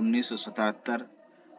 1977,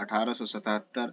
1877,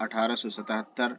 1877,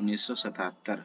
1977।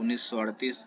1938,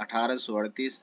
1838,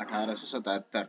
1877।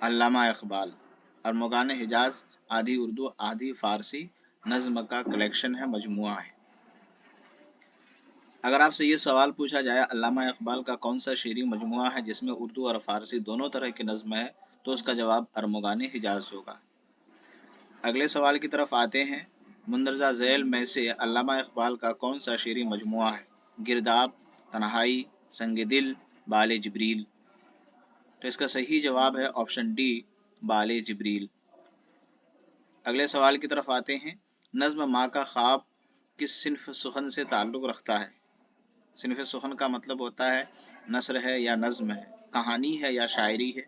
علامہ اقبال۔ ارمغان حجاز آدھی اردو آدھی فارسی نظم کا کلیکشن ہے، مجموعہ ہے۔ اگر آپ سے یہ سوال پوچھا جائے علامہ اقبال کا کون سا شعری مجموعہ ہے جس میں اردو اور فارسی دونوں طرح کی نظم ہے، تو اس کا جواب ارمغان حجاز ہوگا۔ اگلے سوال کی طرف آتے ہیں۔ مندرجہ ذیل میں سے علامہ اقبال کا کون سا شعری مجموعہ ہے؟ گرداب، تنہائی، سنگ دل، بال جبریل۔ تو اس کا صحیح جواب ہے آپشن ڈی، بال جبریل۔ اگلے سوال کی طرف آتے ہیں۔ نظم ماں کا خواب کس صنف سخن سے تعلق رکھتا ہے؟ صنف سخن کا مطلب ہوتا ہے نثر ہے یا نظم ہے، کہانی ہے یا شاعری ہے،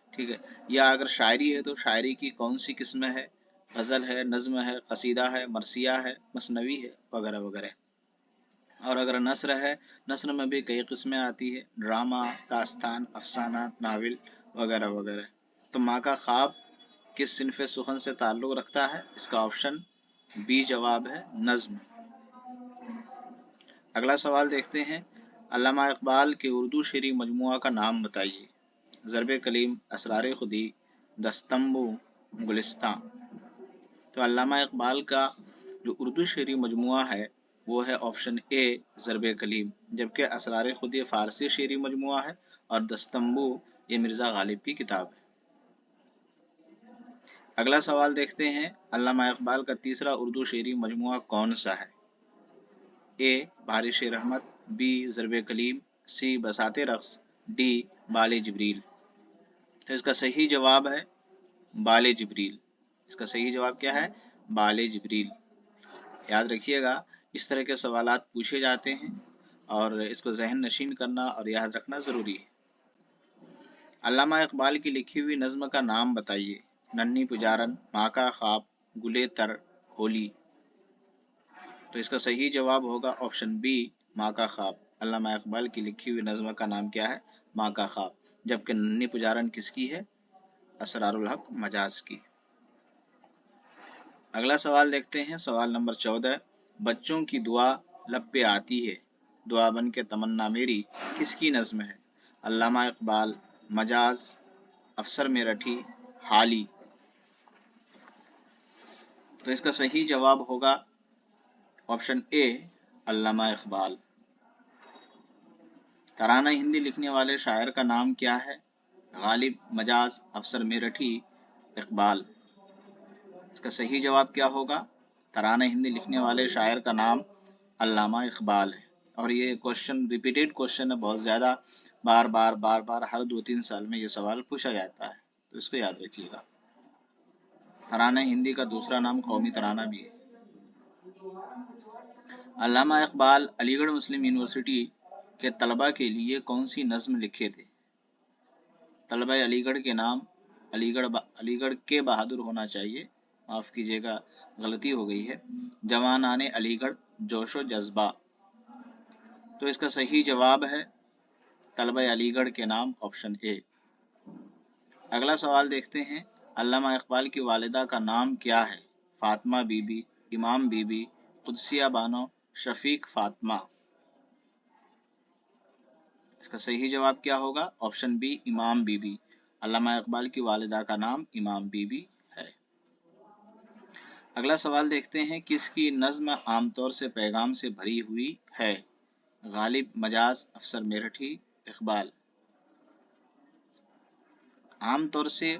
ٹھیک ہے، یا اگر شاعری ہے تو شاعری کی کون سی قسم ہے، غزل ہے، نظم ہے، قصیدہ ہے، مرثیہ ہے، مثنوی ہے، وغیرہ وغیرہ۔ اور اگر نثر ہے، نثر میں بھی کئی قسمیں آتی ہے، ڈرامہ، داستان، افسانہ، ناول، وغیرہ وغیرہ۔ تو ماں کا خواب کس صنف سخن سے تعلق رکھتا ہے؟ اس کا آپشن بی جواب ہے، نظم۔ اگلا سوال دیکھتے ہیں۔ علامہ اقبال کے اردو شعری مجموعہ کا نام بتائیے۔ ضرب کلیم، اسرار خودی، دستمبو، گلستاں۔ تو علامہ اقبال کا جو اردو شعری مجموعہ ہے وہ ہے آپشن اے، ضرب کلیم، جبکہ اسرار خودی فارسی شعری مجموعہ ہے اور دستمبو یہ مرزا غالب کی کتاب ہے۔ اگلا سوال دیکھتے ہیں۔ علامہ اقبال کا تیسرا اردو شعری مجموعہ کون سا ہے؟ اے، بارش رحمت، بی، ضرب کلیم، سی، بساط رقص، ڈی، بال جبریل۔ تو اس کا صحیح جواب ہے بال جبریل۔ اس کا صحیح جواب کیا ہے؟ بال جبریل۔ یاد رکھیے گا اس طرح کے سوالات پوچھے جاتے ہیں اور اس کو ذہن نشین کرنا اور یاد رکھنا ضروری ہے۔ علامہ اقبال کی لکھی ہوئی نظم کا نام بتائیے۔ ننھی پجارن، ماں کا خواب، گلے تر، ہولی۔ تو اس کا صحیح جواب ہوگا آپشن بی، ماں کا خواب۔ علامہ اقبال کی لکھی ہوئی نظم کا نام کیا ہے؟ ماں کا خواب، جبکہ ننھی پجارن کس کی ہے؟ اسرار الحق مجاز کی۔ اگلا سوال دیکھتے ہیں، سوال نمبر 14۔ بچوں کی دعا لب پہ آتی ہے، دعا بن کے تمنا میری، کس کی نظم ہے؟ علامہ اقبال، مجاز، افسر میرٹھی، حالی۔ تو اس کا صحیح جواب ہوگا آپشن اے، علامہ اقبال۔ ترانہ ہندی لکھنے والے شاعر کا نام کیا ہے؟ غالب، مجاز، افسر میرٹھی، اقبال۔ اس کا صحیح جواب کیا ہوگا؟ ترانہ ہندی لکھنے والے شاعر کا نام علامہ اقبال ہے، اور یہ کوشچن ریپیٹیڈ کوشچن ہے، بہت زیادہ بار بار ہر 2-3 سال میں یہ سوال پوچھا جاتا ہے، تو اس کو یاد رکھیے گا۔ ترانہ ہندی کا دوسرا نام قومی ترانہ بھی ہے۔ علامہ اقبال علی گڑھ مسلم یونیورسٹی کے طلباء کے لیے کون سی نظم لکھے تھے؟ طلبہ علی گڑھ کے نام علی گڑھ کے بہادر ہونا چاہیے، معاف کیجیے گا غلطی ہو گئی ہے، جوانان علی گڑھ، جوش و جذبہ۔ تو اس کا صحیح جواب ہے طلبہ علی گڑھ کے نام، آپشن اے۔ اگلا سوال دیکھتے ہیں۔ علامہ اقبال کی والدہ کا نام کیا ہے؟ فاطمہ بی بی، امام بی بی، قدسیہ بانو، شفیق فاطمہ۔ اس کا صحیح جواب کیا ہوگا؟ آپشن بی، امام بی بی۔ علامہ اقبال کی والدہ کا نام امام بی بی ہے۔ اگلا سوال دیکھتے ہیں۔ کس کی نظم عام طور سے پیغام سے بھری ہوئی ہے؟ غالب، مجاز، افسر میرٹھی، اقبال۔ عام طور سے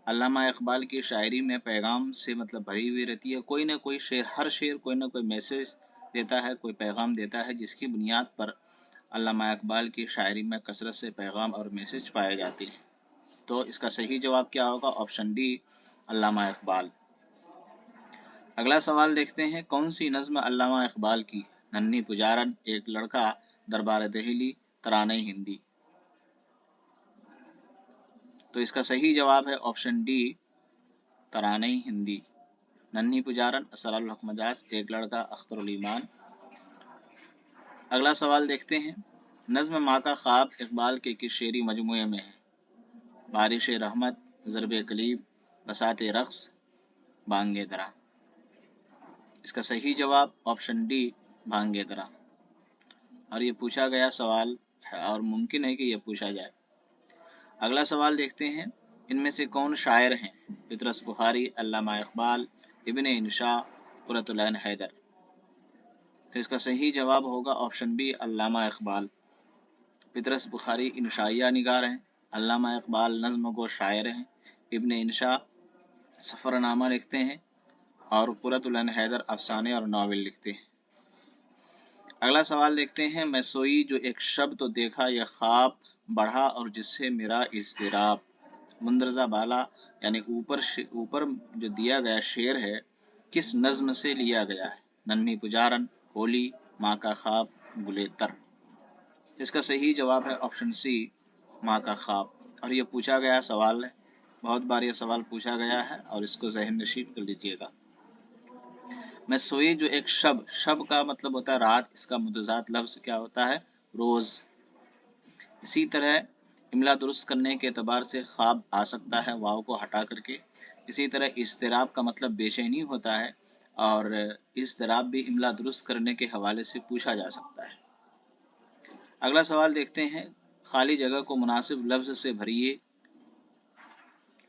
علامہ اقبال کی شاعری میں پیغام سے مطلب بھری ہوئی رہتی ہے، کوئی نہ کوئی شعر، ہر شعر کوئی نہ کوئی میسج دیتا ہے، کوئی پیغام دیتا ہے، جس کی بنیاد پر علامہ اقبال کی شاعری میں کثرت سے پیغام اور میسج پائے جاتے ہیں۔ تو اس کا صحیح جواب کیا ہوگا؟ آپشن ڈی، علامہ اقبال۔ اگلا سوال دیکھتے ہیں۔ کون سی نظم علامہ اقبال کی؟ ننھی پجارن، ایک لڑکا، دربار دہلی، ترانہ ہندی۔ تو اس کا صحیح جواب ہے آپشن ڈی، ترانہ ہندی۔ ننھی پجارن، اسرار الحق مجاز، ایک لڑکا، اختر الایمان۔ اگلا سوال دیکھتے ہیں۔ نظم ماں کا خواب اقبال کے کس شعری مجموعے میں ہے؟ بارش رحمت، ضرب کلیم، بساط رقص، بانگ درا۔ اس کا صحیح جواب آپشن ڈی، بانگ درا۔ اور یہ پوچھا گیا سوال ہے اور ممکن ہے کہ یہ پوچھا جائے۔ اگلا سوال دیکھتے ہیں۔ ان میں سے کون شاعر ہیں؟ پطرس بخاری، علامہ اقبال، ابن انشا، قرۃ العین حیدر۔ تو اس کا صحیح جواب ہوگا آپشن بی، علامہ اقبال۔ پطرس بخاری انشائیہ نگار ہیں، علامہ اقبال نظم گو شاعر ہیں، ابن انشا سفر نامہ لکھتے ہیں، اور قرۃ العین حیدر افسانے اور ناول لکھتے ہیں۔ اگلا سوال دیکھتے ہیں، میں سوئی جو ایک شب تو دیکھا یہ خواب بڑھا اور جس سے میرا اضطراب۔ مندرجہ بالا یعنی اوپر جو دیا گیا شعر ہے کس نظم سے لیا گیا ہے؟ ننھی پجارن، ہولی، ماں کا خواب، گلے تر۔ اس کا صحیح جواب ہے آپشن سی، ماں کا خواب۔ اور یہ پوچھا گیا سوال ہے، بہت بار یہ سوال پوچھا گیا ہے اور اس کو ذہن نشین کر لیجیے گا۔ میں سوئی جو ایک شب کا مطلب ہوتا ہے رات، اس کا متضاد لفظ کیا ہوتا ہے؟ روز۔ اسی طرح املا درست کرنے کے اعتبار سے خواب آ سکتا ہے واو کو ہٹا کر کے۔ اسی طرح اضطراب کا مطلب بے چینی ہوتا ہے، اور اضطراب بھی املا درست کرنے کے حوالے سے پوچھا جا سکتا ہے۔ اگلا سوال دیکھتے ہیں، خالی جگہ کو مناسب لفظ سے بھریے۔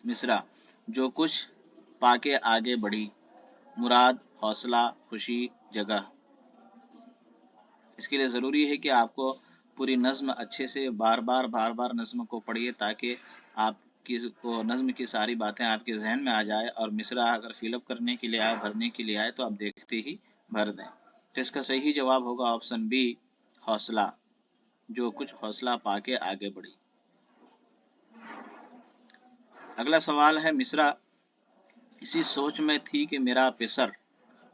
مصرع، جو کچھ پا کے آگے بڑھی، مراد حوصلہ، خوشی، جگہ۔ اس کے لیے ضروری ہے کہ آپ کو پوری نظم اچھے سے بار بار نظم کو پڑھیے، تاکہ آپ کو نظم کی ساری باتیں آپ کے ذہن میں آ جائے، اور مصرع اگر فل اپ کرنے کے لیے آئے، بھرنے کے لیے آئے تو آپ دیکھتے ہی بھر دیں۔ تو اس کا صحیح جواب ہوگا آپشن بی، حوصلہ، جو کچھ حوصلہ پا کے آگے بڑھی۔ اگلا سوال ہے، مصرع، اسی سوچ میں تھی کہ میرا پیسر۔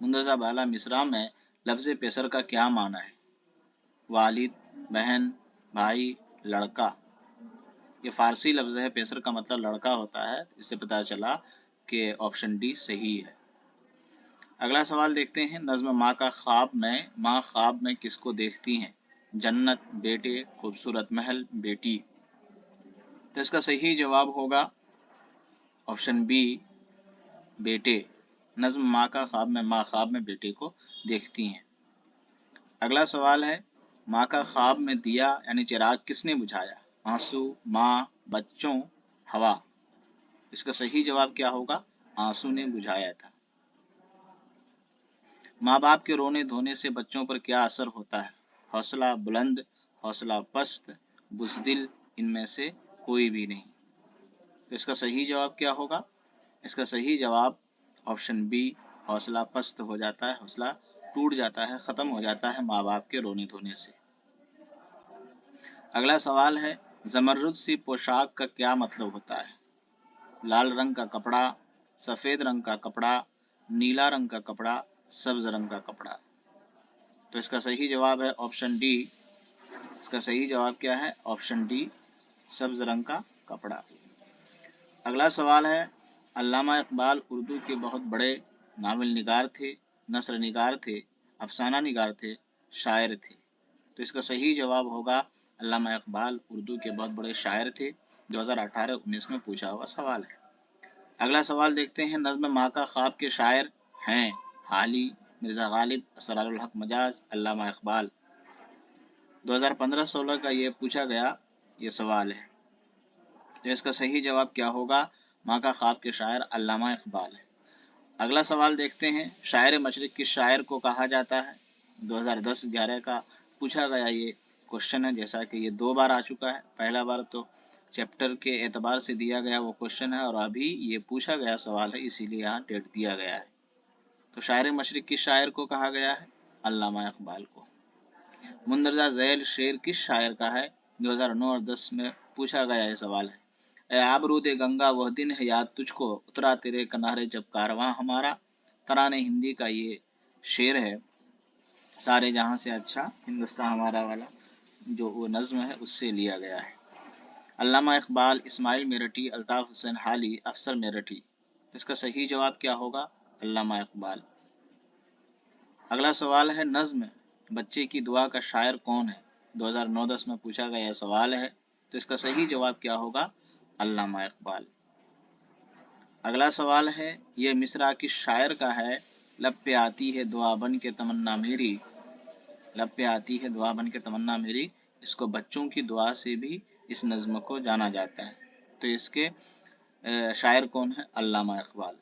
مندرجہ بالا مصرع میں لفظ پیسر کا کیا معنی ہے؟ والد، بہن، بھائی، لڑکا۔ یہ فارسی لفظ ہے، پیسر کا مطلب لڑکا ہوتا ہے، اس سے پتہ چلا کہ آپشن ڈی صحیح ہے۔ اگلا سوال دیکھتے ہیں، نظم ماں کا خواب میں ماں خواب میں کس کو دیکھتی ہیں؟ جنت، بیٹے، خوبصورت محل، بیٹی۔ تو اس کا صحیح جواب ہوگا آپشن بی، بیٹے۔ نظم ماں کا خواب میں ماں خواب میں بیٹے کو دیکھتی ہیں۔ اگلا سوال ہے، ماں کا خواب میں دیا یعنی چراغ کس نے بجھایا؟ آنسو، ماں، بچوں، ہوا۔ اس کا صحیح جواب کیا ہوگا؟ آنسو نے بجھایا تھا۔ ماں باپ کے رونے دھونے سے بچوں پر کیا اثر ہوتا ہے؟ حوصلہ بلند، حوصلہ پست، بزدل، ان میں سے کوئی بھی نہیں۔ تو اس کا صحیح جواب کیا ہوگا؟ اس کا صحیح جواب آپشن بی، حوصلہ پست ہو جاتا ہے، حوصلہ ٹوٹ جاتا ہے، ختم ہو جاتا ہے ماں باپ کے رونے دھونے سے۔ اگلا سوال ہے، زمرد سی پوشاک کا کیا مطلب ہوتا ہے؟ لال رنگ کا کپڑا، سفید رنگ کا کپڑا، نیلا رنگ کا کپڑا، سبز رنگ کا کپڑا۔ تو اس کا صحیح جواب ہے آپشن ڈی۔ اس کا صحیح جواب کیا ہے؟ آپشن ڈی، سبز رنگ کا کپڑا۔ اگلا سوال ہے، علامہ اقبال اردو کے بہت بڑے ناول نگار تھے، نثر نگار تھے، افسانہ نگار تھے، شاعر تھے۔ تو اس کا صحیح جواب ہوگا، علامہ اقبال اردو کے بہت بڑے شاعر تھے۔ 2018-19 میں پوچھا ہوا سوال ہے۔ اگلا سوال دیکھتے ہیں، نظم ماں کا خواب کے شاعر ہیں؟ حالی، مرزا غالب، اسرار الحق مجاز، علامہ اقبال۔ 2015-16 کا یہ پوچھا گیا یہ سوال ہے۔ تو اس کا صحیح جواب کیا ہوگا؟ ماں کا خواب کے شاعر علامہ اقبال ہے۔ اگلا سوال دیکھتے ہیں، شاعر مشرق کس شاعر کو کہا جاتا ہے؟ 2010-11 کا پوچھا گیا یہ کوشچن ہے، جیسا کہ یہ 2 بار آ چکا ہے۔ پہلا بار تو چیپٹر کے اعتبار سے دیا گیا وہ کوشچن ہے، اور ابھی یہ پوچھا گیا سوال ہے، اسی لیے یہاں ڈیٹ دیا گیا ہے۔ تو شاعر مشرق کس شاعر کو کہا گیا ہے؟ علامہ اقبال کو۔ مندرجہ ذیل شعر کس شاعر کا ہے؟ 2009 اور 10 میں پوچھا گیا یہ سوال ہے۔ اے آبرود گنگا وہ دن ہے یاد تجھ کو، اترا تیرے کنارے جب کارواں ہمارا۔ ترانے ہندی کا یہ شعر ہے، سارے جہاں سے اچھا ہندوستان ہمارا والا جو وہ نظم ہے اس سے لیا گیا ہے۔ علامہ اقبال، اسماعیل میرٹھی، الطاف حسین حالی، افسر میرٹھی۔ اس کا صحیح جواب کیا ہوگا؟ علامہ اقبال۔ اگلا سوال ہے، نظم بچے کی دعا کا شاعر کون ہے؟ 2009-10 میں پوچھا گیا سوال ہے، تو اس کا صحیح جواب کیا ہوگا؟ علامہ اقبال۔ اگلا سوال ہے، یہ مصرع کس شاعر کا ہے؟ لب پہ آتی ہے دعا بن کے تمنا میری، لب پہ آتی ہے دعا بن کے تمنا میری۔ اس کو بچوں کی دعا سے بھی اس نظم کو جانا جاتا ہے۔ تو اس کے شاعر کون ہے؟ علامہ اقبال۔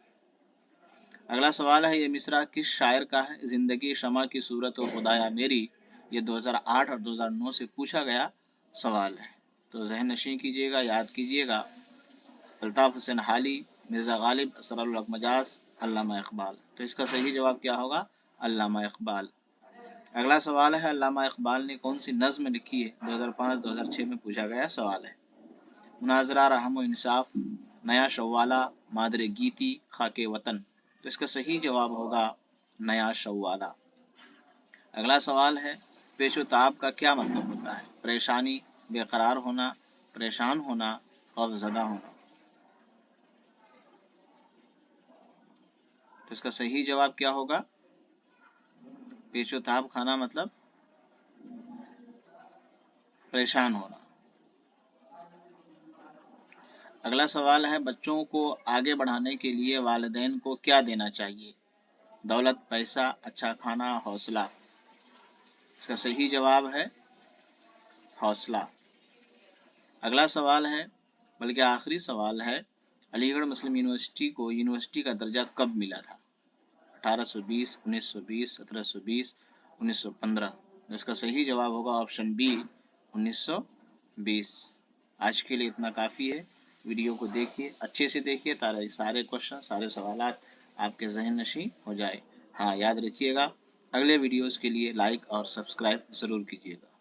اگلا سوال ہے، یہ مصرع کس شاعر کا ہے؟ زندگی شمع کی صورت و خدایا میری، یہ 2008 اور 2009 سے پوچھا گیا سوال ہے، تو ذہن نشین کیجیے گا، یاد کیجیے گا۔ الطاف حسین حالی، مرزا غالب، اسرار الحق مجاز، علامہ اقبال۔ تو اس کا صحیح جواب کیا ہوگا؟ علامہ اقبال۔ اگلا سوال ہے، علامہ اقبال نے کون سی نظم لکھی ہے؟ 2005-2006 میں پوچھا گیا سوال ہے۔ مناظرہ، رحم و انصاف، نیا شوالہ، مادر گیتی، خاک وطن۔ تو اس کا صحیح جواب ہوگا نیا شوالہ۔ اگلا سوال ہے، پیچ و تاب کا کیا مطلب ہوتا ہے؟ پریشانی، بے قرار ہونا، پریشان ہونا، خوف زدہ ہونا۔ تو اس کا صحیح جواب کیا ہوگا؟ پیچ و تاب کھانا مطلب پریشان ہونا۔ اگلا سوال ہے، بچوں کو آگے بڑھانے کے لیے والدین کو کیا دینا چاہیے؟ دولت، پیسہ، اچھا کھانا، حوصلہ۔ اس کا صحیح جواب ہے حوصلہ۔ اگلا سوال ہے، بلکہ آخری سوال ہے، علی گڑھ مسلم یونیورسٹی کو یونیورسٹی کا درجہ کب ملا تھا؟ 1820، 1920، 1720، 1915۔ اس کا صحیح جواب ہوگا آپشن بی، 1920۔ آج کے لیے اتنا کافی ہے۔ ویڈیو کو دیکھیے، اچھے سے دیکھیے، تاکہ سارے کوشچن، سارے سوالات آپ کے ذہن نشین ہو جائے۔ ہاں، یاد رکھیے گا، اگلے ویڈیوز کے لیے لائک اور سبسکرائب ضرور کیجیے گا۔